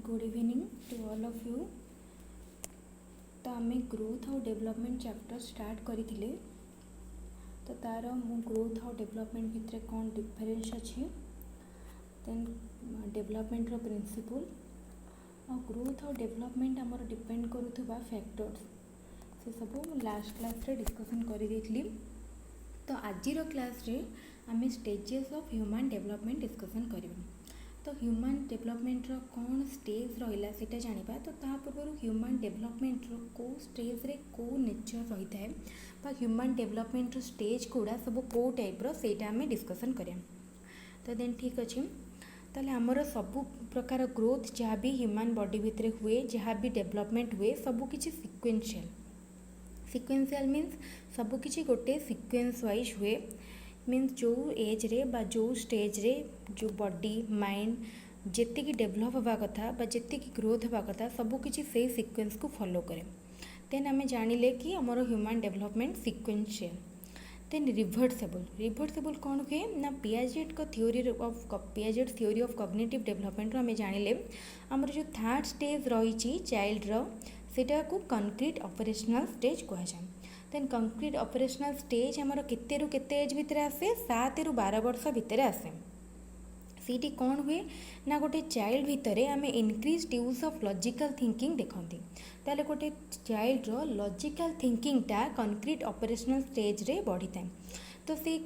Good evening to all of you. तो आम growth और डेवलपमेंट चैप्टर स्टार्ट करथिले। तो तार मु ग्रोथ और डेवलपमेंट भितर कौन डिफरेंस अच्छी, देन डेवलपमेंट रो प्रिंसिपल और ग्रोथ और डेवलपमेंट आमर डिपेंड करुवा फैक्टर्स से सब लास्ट क्लास रे डिस्कशन कर। तो आज क्लास रे आम stages of human development discussion करिबा। तो ह्यूमन डेवलपमेंट रो कौन स्टेज रहिला सेटा जानिबा। तो ता पूर्व ह्यूमन डेवलपमेंट रो को स्टेज रे को नेचर रही थाए बा ह्यूमन डेवलपमेंट रो स्टेज कोड़ा सब को टाइप रो सेटा आम डिस्कशन करिया। तो देन ठीक अच्छे, ताले आमर सबु प्रकार ग्रोथ जहाँ भी ह्यूमन बॉडी भितर हुए, जहाँ भी डेवलपमेंट हुए, सबु किछि सिक्वेन्शियल मीन्स सबकि गोटे सिक्वेन्स वाइज हुए। मीन्स जो एज रे बा जो स्टेज रे जो बॉडी माइंड जेतिकी डेभलप होगा कथा बा जेतिकी ग्रोथ होगा कथा सबकि से सिक्वेन्स को फॉलो करे। देन आम जानिले कि आमर ह्यूमन डेवलपमेंट सिक्वेन्शियल। देन रिभर्सेबल कौन हुए ना पियाजेट को थ्योरी ऑफ कॉग्निटिव डेवलपमेंट आम जानिले आमर जो थर्ड स्टेज रही चाइल्ड रो सेटा को कंक्रीट ऑपरेशनल स्टेज कहुए। देन कंक्रीट ऑपरेशनल स्टेज आमर केते रु केते एज भितर आसे 7 रु 12 वर्ष भितर आसे। सीटी कौन हुए ना गोटे चाइल्ड भितर आम increase use of logical thinking देखती। ताले गोटे चाइल्ड रो लॉजिकल थिंकिंग टा कंक्रीट ऑपरेशनल स्टेज रे बढ़ी थाए। तो से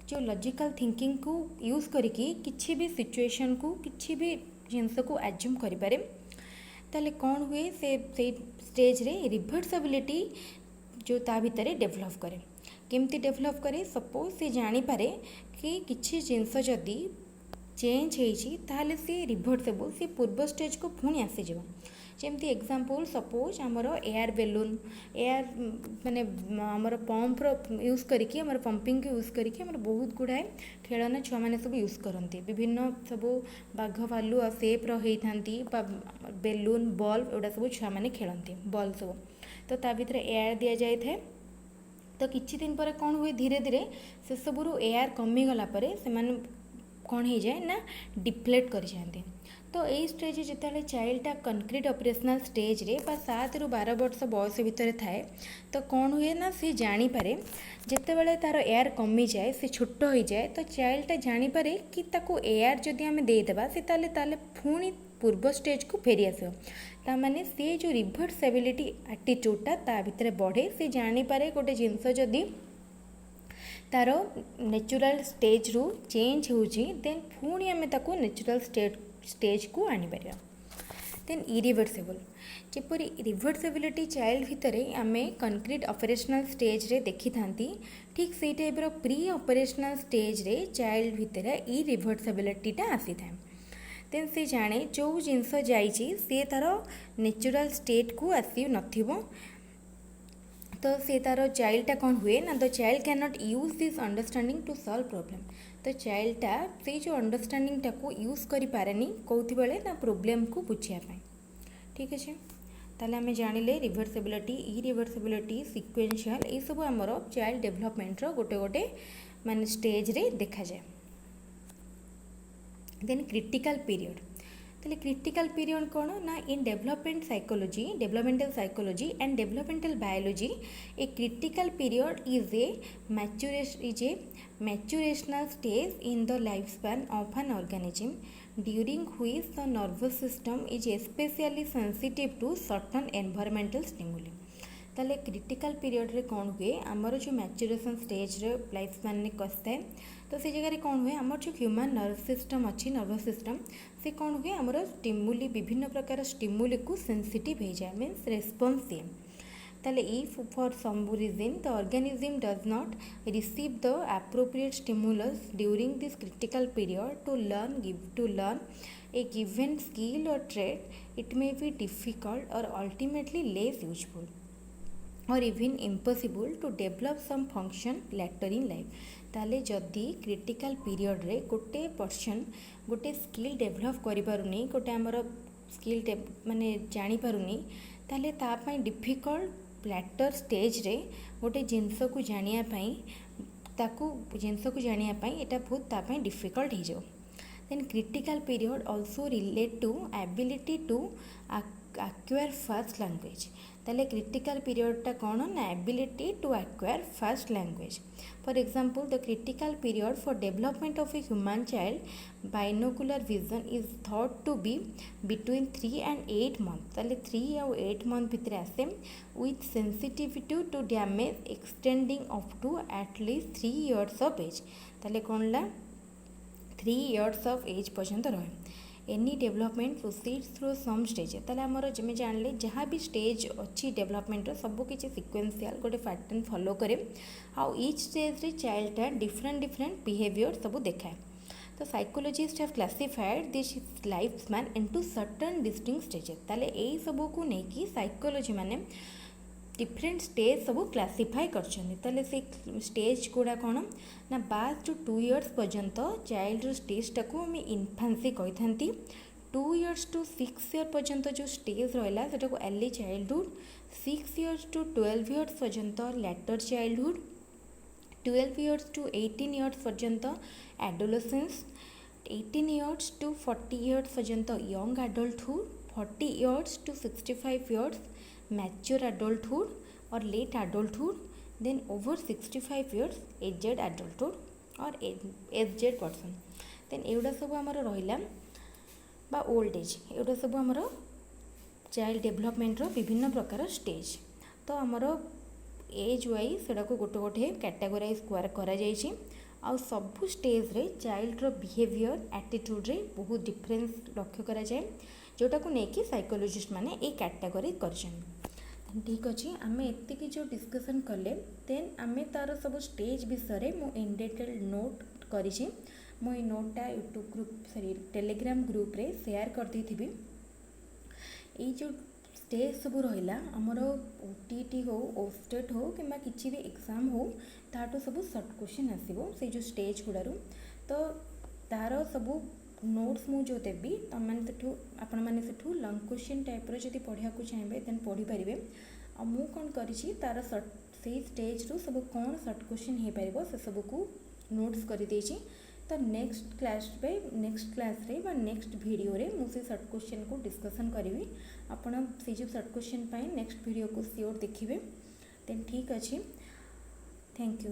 जो लॉजिकल थिंकिंग को यूज करके किसी भी सिचुएशन को किसी भी जिनस को एज्यूम करें। ताले कौन हुए से स्टेज रे रिभर्सिबिलिटी जो ता भितर डेभलप करे। केमती डेभलप करे, सपोज से जानीपे कि किसी जिनस जदि चेंज होता सी रिभर्सेबल सी पूर्व स्टेज को पुणी आसीज। जमती एग्जांपल सपोज आमर एयर बेलून एयर माने आमर पंप यूज करके आमर पंपिंग को यूज करके आमर बहुत गुड़ाए खेलना छुआ मैंने सब यूज करती। विभिन्न सब बाघ भालू आ सेप रही बेलून बल्ब एगुड़ा सब छुआ मैंने खेलती बल्ब सब। तो ता भीतर एयर दि जाए। तो किछि दिन पर कौन हुए धीरे धीरे से सबुरु एयर कमीगला से कौन हो जाए ना डिप्लेट कर जाते। तो यही स्टेज जिते चाइल्डटा कंक्रीट ऑपरेशनल स्टेज रे 7 रु 12 वर्ष बयस भितर थाए। तो कौन हुए ना सी जानीपे जिते बड़े तार एयर कमी जाए से छोट हो जाए। तो चाइल्डटा जानीपे कि ताको एयर जदि आम देदेबा से ताले पुणी पूर्व स्टेज को फेरी आस। ताने सी जो रिभर्सेबिलिटी एटीट्यूडटा ता भितर बढ़े। से जानीपे गोटे जिनस जदि तार नेचुरल स्टेज रू चेंज होची देन पुणी आम ताको नेचुरल स्टेज को आनीपर। देन इरिभर्सेबल जपरी रिभर्सेबिलिटी चाइल्ड भितर आम कंक्रीट ऑपरेशनल स्टेज रे देखी थांती। ठीक से टाइप रो प्री ऑपरेशनल स्टेज रे चाइल्ड भितर इरिभर्सेबिलिटीटा आसी थाए। देन से जाने जो जिनस जाइए सी तार नेचुरल स्टेट को आसी नथिबो। तो से तार चाइल्डटा कौन हुए ना the child can not use this understanding to solve problem. तो चाइल्डटा से जो अंडरस्टैंडिंगटा को यूज करि पारेनी कौथि बेले ना प्रॉब्लम को बुझिया। ठीक अच्छे, ताले आम जानिले रिभर्सेबिलिटी इरिभर्सेबिलिटी सिक्वेन्शियल ये सब आमर चाइल्ड डेवलपमेंट रो गोटे गोटे माने स्टेज रे देखा जाए। Then critical period. तो क्रिटिकल पीरियड कौन ना in developmental psychology and developmental biology a critical period is a maturational stage in the life span of an organism during which the nervous system is especially sensitive to certain environmental stimuli. ताले critical period रे कौन हुए आमर जो maturation stage रे life span ने कसता है। तो से जगह कौन हुए आमर जो ह्यूमन नर्वस सिस्टम अच्छी नर्वस सिस्टम से कौन हुए आमर स्टिमुली विभिन्न प्रकार स्टिमुली को सेंसिटिव हो जाए मीन्स रेस्पॉन्स दिए। ताले if for some reason the organism does not receive the appropriate stimulus during this critical period to learn a given skill or trait it may be difficult or ultimately less useful or even impossible to develop some function later in life. ताले जदि critical period रे गोटे person गोटे skill develop करि पारुनी गोटे आमर skill माने जानी पारुनी ताले ता पई डिफिकल्ट लेटर स्टेज रे गोटे जिनस को जानिया पई ताकू जिनस को जानिया पई एटा बहुत ता पई डिफिकल्ट हो जाओ। Then critical period also relate to ability to acquire first language. ताले critical period टा कौन ना ability to acquire first language. For example, the critical period for development of a human child binocular vision is thought to be between 3 and 8 months. ताले 3 और 8 month भितर आसे with sensitivity to damage extending up to at least 3 years of age. ताले कौन ला 3 years of age पर्यंत रहे any development proceeds through some stage ताले आमर जमी जानले जहाँ भी स्टेज अच्छी डेवलपमेंट सब किसी सिक्वेन्शियल गोटे पैटर्न फॉलो करे आउ ईच स्टेज रे चाइल्ड डिफरेंट बिहेवियर सब देखाए तो psychologist have classified this life span into certain distinct stages ताले एई सब को लेकिन साइकोलॉजी माने डिफरेंट स्टेज सब क्लासीफाए कर स्टेज गुड़ा कौन ना बाद जो 2 years पर्यंत चाइल्ड स्टेज टाक आम इनफान्सी कही 2 years to 6 years पर्यंत जो स्टेज रहा से early childhood 6 years to 12 years पर्यंत later childhood 12 years to 18 years पर्यंत एडोलेसेंस 18 years to 40 years पर्यंत young adulthood 40 years to 65 years mature adulthood or late adulthood, then over 65 years aged adulthood or aged person. then एगुड़ा सब आमर रहा बा old age एगुड़ा सब आमर child development विभिन्न प्रकार स्टेज तो आमर एज वाइज सेटा को गोटे गोटे कैटेगोराइज करा आउ सबू स्टेज रे चाइल्ड रो बिहेवियर एटीट्यूड रे बहुत डिफरेंस लक्ष्य करा जाए जोटा को लेकिन साइकोलॉजिस्ट माने ए कैटेगोरी कर ठीक अच्छे आम एति जो डिस्कसन कले देन आम तार सब स्टेज विषय मु इन डिटेल नोट करी मु NOTA YouTube group sorry Telegram group रे शेयर कर दी थी ये जो स्टेज सब रहा आमर ओटीटी हो ओस्टेट हो कि किसी भी एग्जाम हो ताठू सब सर्ट क्वेश्चन आसो से जो स्टेज गुड़ारू तो तार सब नोट्स मु जो देवी तुम मैंने आपण मैंने लंग क्वेश्चन टाइप रो पढ़ा चाहिए देन पढ़ी पारे आ मु कौन करी तार से स्टेज रू सब कौन सर्ट क्वेश्चन हो पार से सब को नोट्स कर देछि तो नेक्स्ट क्लास रे बा नेक्स्ट वीडियो रे मु से सर्ट क्वेश्चन को डिस्कसन करी आपण से जो सर्ट क्वेश्चन पाई नेक्स्ट वीडियो को श्योर देखिए देन ठीक अच्छे थैंक यू।